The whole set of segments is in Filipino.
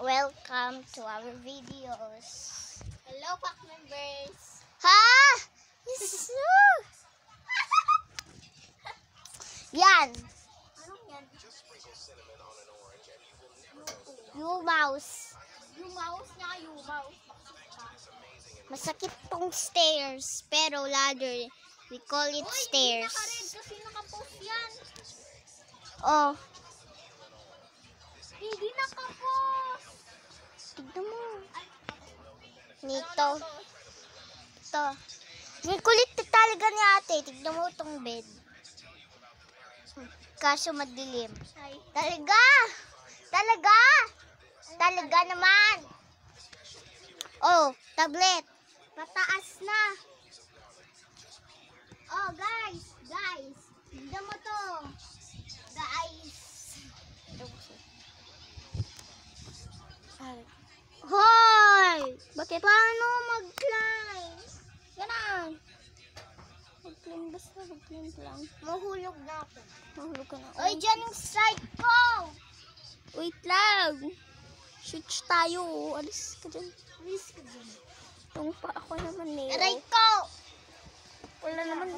Welcome to our videos. Hello, pack members. Ha? Yan. Anong yan? You mouse. Yung mouse niya, yung mouse. Masakit tong stairs, pero ladder. We call it stairs. Hindi naka-red kasi naka-post yan. Oh, Hindi naka-post. tignan mo. Nito. Ito. Yung kulit talaga ni ate. Tignan mo itong bed. Kaso madilim. Ay. Talaga! Talaga! Talaga naman! Oh, tablet. Pataas na. Oh, guys. Guys. Tignan mo to. Guys. Hoy! Bakit? Paano mag-climb? Ganun. Mag-climb, basta mag-climb lang. Mahulog na ako. Mahulog ka na. Oy, dyan yung strike ko! Wait lang. Shoot tayo. Alis ka dyan. Please ka dyan. Yung pa ako naman eh. Aray ko! Wala naman.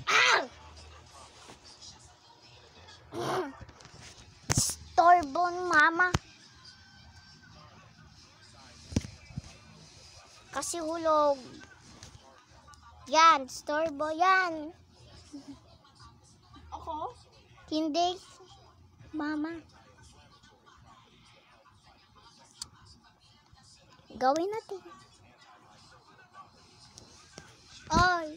Ah! Storbon, mama. Kasi hulog. Yan, storbo yan. Ako? Hindi. Mama. Gawin natin. Oy.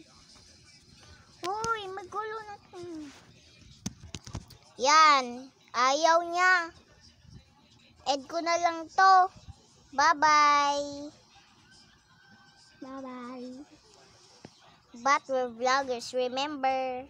Uy, magulo na to. Yan. Ayaw niya. Add ko na lang to. Bye-bye. Bye-bye. But we're vloggers, remember.